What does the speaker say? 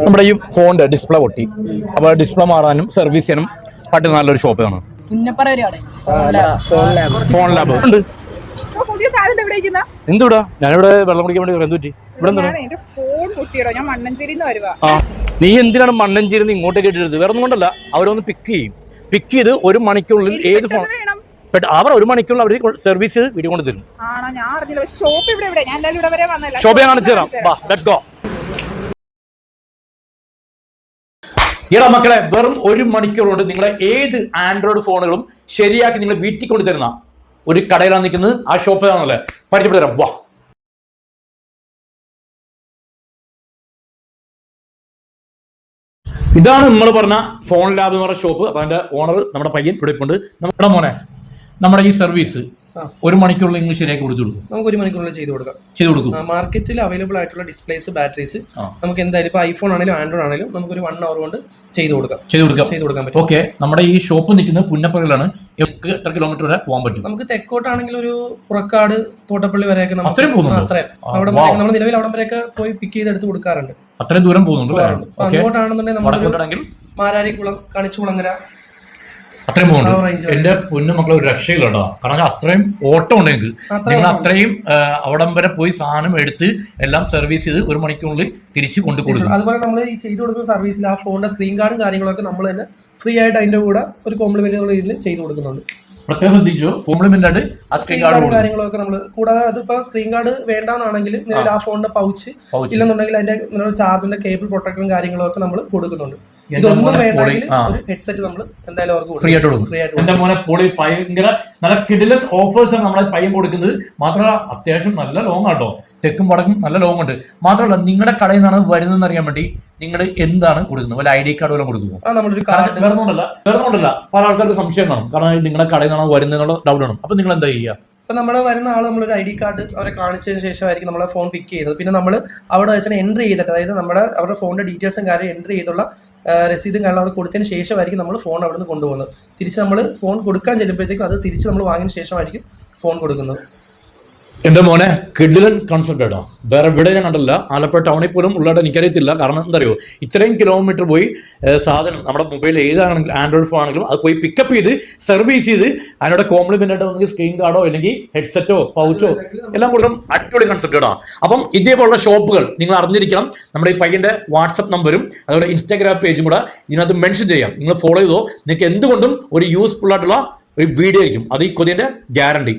നമ്മുടെ ഈ ഫോണിന്റെ ഡിസ്പ്ലേ പൊട്ടി. അപ്പോൾ ഡിസ്പ്ലേ മാറാനും സർവീസ് ചെയ്യാനും പറ്റുന്ന നല്ലൊരു ഷോപ്പാണ് ഫോൺ ലാബ് ഉണ്ട്. എന്തുവിടാ ഞാനിവിടെ വെള്ളം കുടിക്കാൻ വേണ്ടി എന്ത് പറ്റി ഇവിടെ? നീ എന്തിനാണ് മണ്ണഞ്ചേരി ഇങ്ങോട്ടേക്ക് ഇട്ടെടുത്ത്? വേറെ ഒന്നും കൊണ്ടല്ല, അവരൊന്ന് പിക്ക് ചെയ്ത് 1 മണിക്കുള്ളിൽ ഏത് ഫോൺ അവർ 1 മണിക്കുള്ളിൽ അവർ സർവീസ് വീഡിയോ കൊണ്ട് തരും. ഷോപ്പ് ഞാൻ കാണിച്ചു തരാം. ഈടാ മക്കളെ, വെറും 1 മണിക്കൂർ കൊണ്ട് നിങ്ങളെ ഏത് ആൻഡ്രോയിഡ് ഫോണുകളും ശരിയാക്കി നിങ്ങൾ വീട്ടിൽ കൊണ്ട് തരുന്ന ഒരു കടയിലാണ് നിൽക്കുന്നത്. ആ ഷോപ്പിലാണല്ലേ, പരിചയപ്പെട്ടു തരാം. വാ. ഇതാണ് നമ്മൾ പറഞ്ഞ ഫോൺ ലാബ് എന്ന് പറഞ്ഞ ഷോപ്പ്. അപ്പൊ അതിന്റെ ഓണർ നമ്മുടെ പയ്യൻ ഇവിടെ ഇപ്പുണ്ട്. നമ്മുടെ മോനെ, നമ്മുടെ ഈ സർവീസ് 1 മണിക്കൂറിൽ നിങ്ങൾ ശരിയാക്കി കൊടുത്തു കൊടുക്കും? നമുക്ക് 1 മണിക്കൂറിൽ ചെയ്ത് കൊടുക്കും. മാർക്കറ്റിൽ അവൈലബിൾ ആയിട്ടുള്ള ഡിസ്പ്ലേസ്, ബാറ്ററീസ് നമുക്ക് എന്തായാലും ഇപ്പൊ ഐഫോൺ ആണെങ്കിലും ആൻഡ്രോയിഡ് ആണെങ്കിലും നമുക്കൊരു 1 അവർ കൊണ്ട് ചെയ്ത് കൊടുക്കാൻ പറ്റും. ഓക്കെ, നമ്മുടെ ഈ ഷോപ്പ് നിൽക്കുന്നത് പുന്നപ്പള്ളിയിലാണ്. എത്ര കിലോമീറ്റർ വരെ പോകാൻ പറ്റും? നമുക്ക് തെക്കോട്ടാണെങ്കിൽ ഒരു പുറക്കാട്, തോട്ടപ്പള്ളി വരെയൊക്കെ അത്രയും അവിടെ നമ്മൾ നിലവിൽ അവിടെ വരെയൊക്കെ പോയി പിക്ക് ചെയ്ത് എടുത്ത് കൊടുക്കാറുണ്ട്. അത്രയും ദൂരം പോകുന്നുണ്ട്. അങ്ങോട്ടാണെന്നുണ്ടെങ്കിൽ നമ്മൾ മാരാരിക്കുളം, കണിച്ചുകുളങ്ങര അത്രയും പോകുന്നുണ്ട്. എന്റെ പൊന്നു മക്കളെ ഒരു രക്ഷയില്ലട്ടോ. കാരണം അത്രയും ഓട്ടം ഉണ്ടെങ്കിൽ നിങ്ങൾ അത്രയും അവിടം വരെ പോയി സാധനം എടുത്ത് എല്ലാം സർവീസ് ചെയ്ത് 1 മണിക്കൂറിൽ തിരിച്ച് കൊണ്ടു കൊടുക്കും. അതുപോലെ നമ്മൾ ഈ ചെയ്തു കൊടുക്കുന്ന സർവീസിൽ ആ ഫോണിന്റെ സ്ക്രീൻ കാർഡും കാര്യങ്ങളൊക്കെ നമ്മൾ തന്നെ ഫ്രീ ആയിട്ട് അതിന്റെ കൂടെ ഒരു കോംപ്ലിമെന്ററി ചെയ്ത് കൊടുക്കുന്നുണ്ട്. പ്രത്യേകം ശ്രദ്ധിച്ചു, കോംപ്ലിമെന്റ് ആയിട്ട് ആ സ്ക്രീൻ കാർഡ് കാര്യങ്ങളൊക്കെ നമ്മൾ കൂടാതെ അതിപ്പോ സ്ക്രീൻ കാർഡ് വേണ്ടാന്നാണെങ്കിൽ നിലവിൽ ആ ഫോണിന്റെ പൗച്ച് ഇല്ലെന്നുണ്ടെങ്കിൽ അതിന്റെ ചാർജിന്റെ കേബിൾ പ്രൊട്ടക്ടറും കാര്യങ്ങളൊക്കെ നമ്മൾ കൊടുക്കുന്നുണ്ട്. ഇതൊന്നും വേണമെങ്കിൽ ഒരു ഹെഡ്സെറ്റ് നമ്മൾ എന്തായാലും അവർക്ക് ഫ്രീ ആയിട്ട് കൊടുക്കും. എന്റെ മോനെ പൊളി, ഭയങ്കര നല്ല കിടിലൻ ഓഫേഴ്സ് ആണ് നമ്മളെ പയ്യൻ കൊടുക്കുന്നത്. മാത്രമല്ല അത്യാവശ്യം നല്ല ലോങ് ആട്ടോ, തെക്കും വടക്കും നല്ല ലോങ് ഉണ്ട്. മാത്രമല്ല നിങ്ങളുടെ കടയിൽ നിന്നാണ് വരുന്നതെന്ന് അറിയാൻ വേണ്ടി നിങ്ങൾ എന്താണ് കൊടുക്കുന്നത്? വല്ല ID കാർഡ് വല്ലതും കൊടുക്കുമോ? വേറൊന്നുമല്ല, പല ആൾക്കാർക്ക് സംശയം കാണും. കാരണം നിങ്ങളുടെ കടയിൽ നിന്നാണ് വരുന്നതെന്നുള്ള ഡൗട്ട് ആണ്. അപ്പൊ നിങ്ങൾ എന്താ ചെയ്യുക? ഇപ്പൊ നമ്മൾ വരുന്ന ആൾ നമ്മളൊരു ID കാർഡ് അവരെ കാണിച്ചതിന് ശേഷമായിരിക്കും നമ്മളെ ഫോൺ പിക്ക് ചെയ്യുന്നത്. പിന്നെ നമ്മൾ അവിടെ വെച്ചാൽ എൻട്രി ചെയ്തിട്ട്, അതായത് അവരുടെ ഫോണിന്റെ ഡീറ്റെയിൽസും കാര്യം എൻട്രി ചെയ്തുള്ള രസീതും കാരണം അവർ കൊടുത്തതിന് ശേഷമായിരിക്കും നമ്മൾ ഫോൺ അവിടെ നിന്ന് കൊണ്ടുപോകുന്നത്. തിരിച്ച് നമ്മൾ ഫോൺ കൊടുക്കാൻ ചെല്ലുമ്പോഴത്തേക്കും അത് തിരിച്ച് നമ്മൾ വാങ്ങിയതിന് ശേഷമായിരിക്കും ഫോൺ കൊടുക്കുന്നത്. എന്റെ മോനെ കിഡിലൻ കൺസെപ്റ്റ് കേട്ടോ. വേറെ എവിടെ ഞാൻ കണ്ടല്ല. ആലപ്പുഴ ടൗണിൽ പോലും ഉള്ളതായിട്ട് എനിക്കറിയത്തില്ല. കാരണം എന്താ അറിയോ, ഇത്രയും കിലോമീറ്റർ പോയി സാധനം നമ്മുടെ മൊബൈൽ ഏതാണെങ്കിലും ആൻഡ്രോയിഡ് ഫോൺ ആണെങ്കിലും അത് പോയി പിക്കപ്പ് ചെയ്ത് സർവീസ് ചെയ്ത് അതിനോട് കോംപ്ലിമെന്റ് ആയിട്ട് നമുക്ക് സ്ക്രീൻ കാർഡോ അല്ലെങ്കിൽ ഹെഡ്സെറ്റോ പൗച്ചോ എല്ലാം കൊടുക്കണം. അടിപൊളി കൺസെപ്റ്റ് കേട്ടോ. അപ്പം ഇതേപോലുള്ള ഷോപ്പുകൾ നിങ്ങൾ അറിഞ്ഞിരിക്കണം. നമ്മുടെ ഈ പയ്യന്റെ വാട്സപ്പ് നമ്പരും അതുപോലെ ഇൻസ്റ്റാഗ്രാം പേജും കൂടെ ഇതിനകത്ത് മെൻഷൻ ചെയ്യാം. നിങ്ങൾ ഫോളോ ചെയ്തോ. നിങ്ങൾക്ക് എന്തുകൊണ്ടും ഒരു യൂസ്ഫുൾ ആയിട്ടുള്ള ഒരു വീഡിയോ ആയിരിക്കും. അത് ഈ കൊതിന്റെ ഗ്യാരണ്ടി.